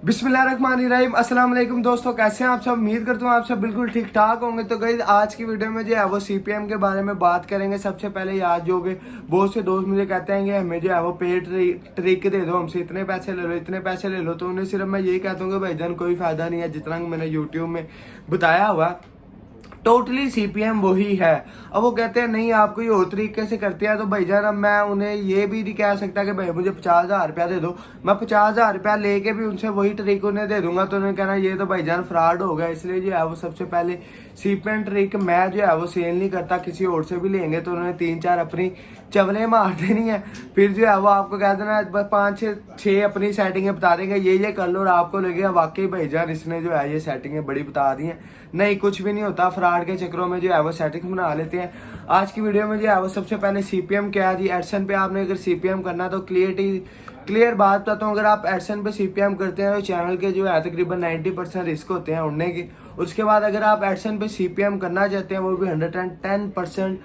बिस्मिल्लाहिर्रहमानिर्रहीम। अस्सलाम वालेकुम दोस्तों, कैसे हैं आप सब। उम्मीद करता हूँ आप सब बिल्कुल ठीक ठाक होंगे। तो गाइस आज की वीडियो में जो है वो सीपीएम के बारे में बात करेंगे। सबसे पहले आज जो कि बहुत से दोस्त मुझे कहते हैं कि हमें जो है वो पेड ट्रिक दे दो, हमसे इतने पैसे ले लो इतने पैसे ले लो। तो उन्हें सिर्फ मैं यही कहता हूँ कि भाईजान कोई फायदा नहीं है, जितना मैंने यूट्यूब में बताया हुआ टोटली सीपीएम वही है। अब वो कहते हैं नहीं आप कोई और तरीके से करते हैं, तो भाईजान अब मैं उन्हें ये भी नहीं कह सकता कि भाई मुझे 50,000 रुपया दे दो। मैं 50,000 रुपया लेके भी उनसे वही ट्रिक उन्हें दे दूंगा तो उन्हें कहना ये तो भाईजान फ्रॉड हो गया। इसलिए जो है वो सबसे पहले सीपीएम ट्रिक मैं जो है वो सेल नहीं करता। किसी और से भी लेंगे तो उन्होंने 3-4 अपनी चवले मार देनी है, फिर जो है वो आपको कह देना 5-6 अपनी सेटिंगें बता देंगे ये कर लो, और आपको लगेगा वाकई भाईजान इसने जो है ये सेटिंगें बड़ी बता दी हैं। नहीं, कुछ भी नहीं होता। फ्रॉड के चक्करों में जो है वो सेटिंग बना लेते हैं। आज की वीडियो में जो है वो सबसे पहले सीपीएम क्या है जी। एडसन पे आपने अगर सीपीएम करना तो क्लियर बात बताता हूँ। अगर आप एडसन पे सीपीएम करते हैं तो चैनल के जो है तकरीबन 90% रिस्क होते हैं उड़ने की। उसके बाद अगर आप एडसन पे सीपीएम करना चाहते हैं, वो भी 110%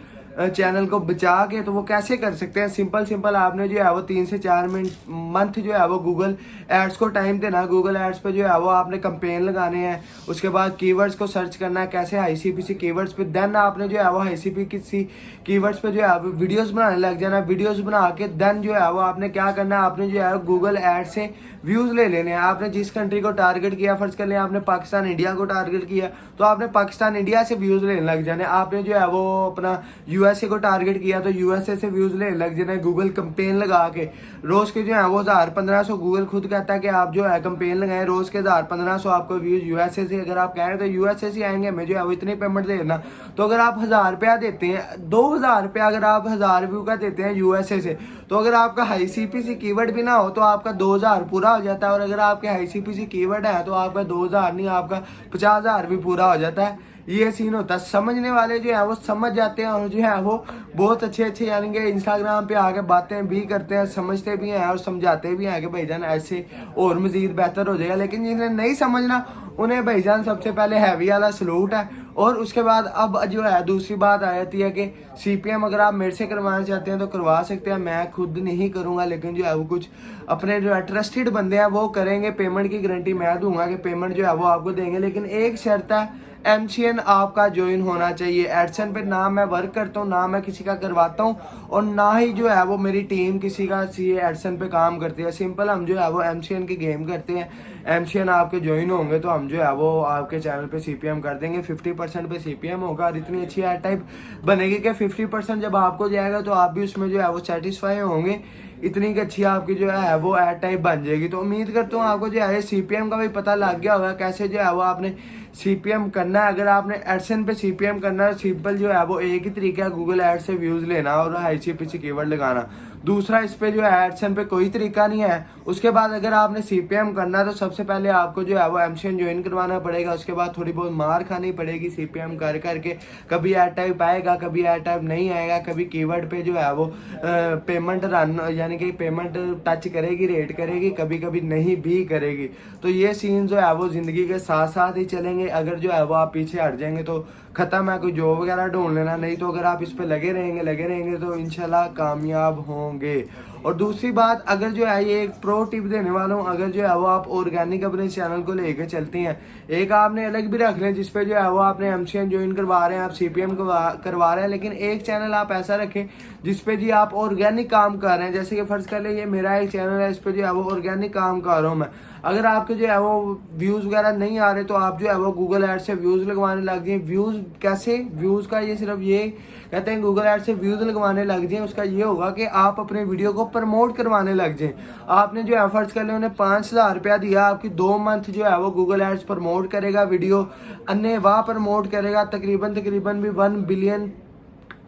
चैनल को बचा के, तो वो कैसे कर सकते हैं। सिंपल आपने जो है वो 3 से 4 मंथ जो है वो गूगल एड्स को टाइम देना। गूगल एड्स पे जो है वो आपने कंपेन लगाने हैं। उसके बाद कीवर्ड्स को सर्च करना है कैसे आईसीपीसी कीवर्ड्स पे। देन आपने जो है वो आईसीपीसी कीवर्ड्स पे जो है वीडियोस बनाने लग जाना। वीडियोस बना के देन जो है वो आपने क्या करना है, आपने जो है गूगल एड से व्यूज ले लेने हैं। आपने जिस कंट्री को टारगेट किया, फर्ज कर लें आपने पाकिस्तान इंडिया को टारगेट किया, तो आपने पाकिस्तान इंडिया से व्यूज लेने लग जाने। आपने जो है वो अपना यूएसए को टारगेट किया तो यूएसए से व्यूज लेने लग जाने। गूगल कंपेन लगा के रोज के जो है वो 1000-1500, गूगल खुद कहता है कि आप जो है कंपेन लगाए रोज के 1000-1500 आपको व्यूज यूएसए से अगर आप कह रहे हैं तो यूएसए से आएंगे, हमें जो है वो इतनी पेमेंट देना। तो अगर आप 1000 रुपया देते हैं, 2000 रुपया अगर आप 1000 व्यू का देते हैं यूएसए से, तो अगर आपका हाई सीपीसी कीवर्ड भी ना हो तो आपका 2000 पूरा हो जाता है। और अगर आपके हाई सीपीसी कीवर्ड है तो आपका 2000 नहीं, आपका 50,000 भी पूरा हो जाता है। ये सीन होता है। समझने वाले जो है वो समझ जाते हैं, और जो है वो बहुत अच्छे यानी कि इंस्टाग्राम पे आके बातें भी करते हैं, समझते भी हैं और समझाते भी हैं कि भाईजान ऐसे और मजीद बेहतर हो जाएगा। लेकिन जिन्हें नहीं समझना उन्हें भाईजान सबसे पहले हैवी वाला सलूट है। और उसके बाद अब जो है दूसरी बात आ जाती है कि सीपीएम अगर आप मेरे से करवाना चाहते हैं तो करवा सकते हैं, मैं खुद नहीं करूंगा। लेकिन जो है वो कुछ अपने जो है ट्रस्टेड बंदे हैं वो करेंगे। पेमेंट की गारंटी मैं दूंगा कि पेमेंट जो है वो आपको देंगे। लेकिन एक शर्त है, एमसीएन आपका ज्वाइन होना चाहिए। एडसन पे ना मैं वर्क करता हूँ, ना मैं किसी का करवाता हूँ, और ना ही जो है वो मेरी टीम किसी का एडसन पे काम करती है। सिंपल हम जो है वो एमसीएन की गेम करते हैं। एमसीएन आपके ज्वाइन होंगे तो हम जो है वो आपके चैनल पे सीपीएम कर देंगे। 50% पे सीपीएम होगा और इतनी अच्छी एड टाइप बनेगी कि 50% जब आपको जाएगा तो आप भी उसमें जो है वो सेटिस्फाई होंगे। इतनी अच्छी आपकी जो है वो एड टाइप बन जाएगी। तो उम्मीद करता हूँ आपको जो है सीपीएम का भी पता लग गया होगा कैसे जो है वो आपने सीपीएम करना है। अगर आपने एडसन पे सीपीएम करना है, सिंपल जो है वो एक ही तरीका है, गूगल एड से व्यूज लेना और आईसीपीसी कीवर्ड लगाना। दूसरा इस पे जो है एडसन पे कोई तरीका नहीं है। उसके बाद अगर आपने सीपीएम करना है तो सबसे पहले आपको जो है वो एमसीएन ज्वाइन करवाना पड़ेगा। उसके बाद थोड़ी बहुत मार खानी पड़ेगी सीपीएम कर करके। कभी एड टाइप आएगा, कभी एड टाइप नहीं आएगा, कभी कीवर्ड पे जो है वो पेमेंट रन यानी कि पेमेंट टच करेगी, रेट करेगी, कभी कभी नहीं भी करेगी। तो ये सीन जो है वो जिंदगी के साथ साथ ही चलेंगे। अगर जो है वो आप पीछे हट जाएंगे तो खत्म है, कोई जॉब वगैरह ढूंढ लेना। नहीं तो अगर आप इस पे लगे रहेंगे तो इंशाल्लाह कामयाब होंगे। और दूसरी बात, अगर जो है ये एक प्रो टिप देने वाला हूँ, अगर जो है वो आप ऑर्गेनिक अपने चैनल को लेकर चलते हैं, एक आपने अलग भी रख लें जिसपे जो है वो आपने एमसीएन ज्वाइन करवा रहे हैं, आप सीपीएम करवा रहे हैं, लेकिन एक चैनल आप ऐसा रखें जिसपे जी आप ऑर्गेनिक काम कर रहे हैं। जैसे कि फर्ज कर ले ये मेरा एक चैनल है, इस पे जो है वो ऑर्गेनिक काम कर रहा हूँ मैं। अगर आपके जो है वो व्यूज वगैरह नहीं आ रहे तो आप जो है वो गूगल एड से व्यूज लगवाने लग जाए। व्यूज कैसे, व्यूज का ये सिर्फ ये कहते हैं गूगल एड से व्यूज लगवाने लग जाए। उसका ये होगा कि आप अपने वीडियो को प्रमोट करवाने लग जाए। आपने जो है फर्ज कर ले उन्हें 5,000 रुपया दिया, आपकी 2 मंथ जो है वो गूगल एड्स प्रमोट करेगा, वीडियो अन्य वाह प्रमोट करेगा। तकरीबन भी 1 बिलियन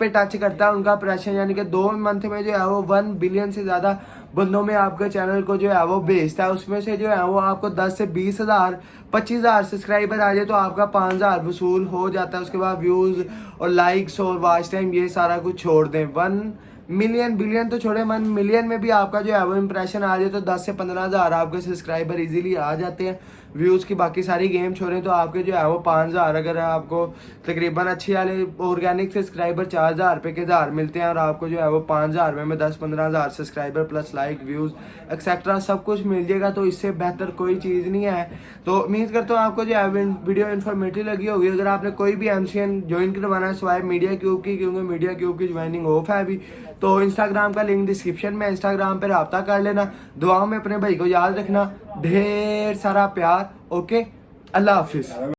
पे टच करता है उनका प्रेशर, यानी कि 2 मंथ में जो है वो 1 बिलियन से ज्यादा बंदों में आपके चैनल को जो है वो भेजता है। उसमें से जो है वो आपको 10 से 20,000 25,000 सब्सक्राइबर आ जाए तो आपका 5,000 वसूल हो जाता है। उसके बाद व्यूज और लाइक्स और वॉच टाइम ये सारा कुछ छोड़ दें। 1 मिलियन बिलियन तो छोड़े मन, मिलियन में भी आपका जो है वो इंप्रेशन आ जाए तो 10 से 15 हज़ार आपके सब्सक्राइबर इजीली आ जाते हैं। व्यूज़ की बाकी सारी गेम छोड़ें तो आपके जो है वो 5,000, अगर आपको तकरीबन अच्छी वाले ऑर्गेनिक सब्सक्राइबर 4,000 रुपये के 1,000 मिलते हैं और आपको जो है वो 5,000 रुपये में 10-15 हज़ार subscriber plus like views etcetera सब कुछ मिल जाएगा, तो इससे बेहतर कोई चीज़ नहीं है। तो उम्मीद करता हूँ आपको जो है वीडियो इन्फॉर्मेटिव लगी होगी। अगर आपने कोई भी MCN ज्वाइन करवाना है स्वाइप मीडिया क्यूब की, क्योंकि मीडिया क्यूब की ज्वाइनिंग ऑफ है अभी, तो इंस्टाग्राम का लिंक डिस्क्रिप्शन में, इंस्टाग्राम पर रब्ता कर लेना। दुआओं में अपने भाई को याद रखना, ढेर सारा प्यार। ओके, अल्लाह हाफिज़।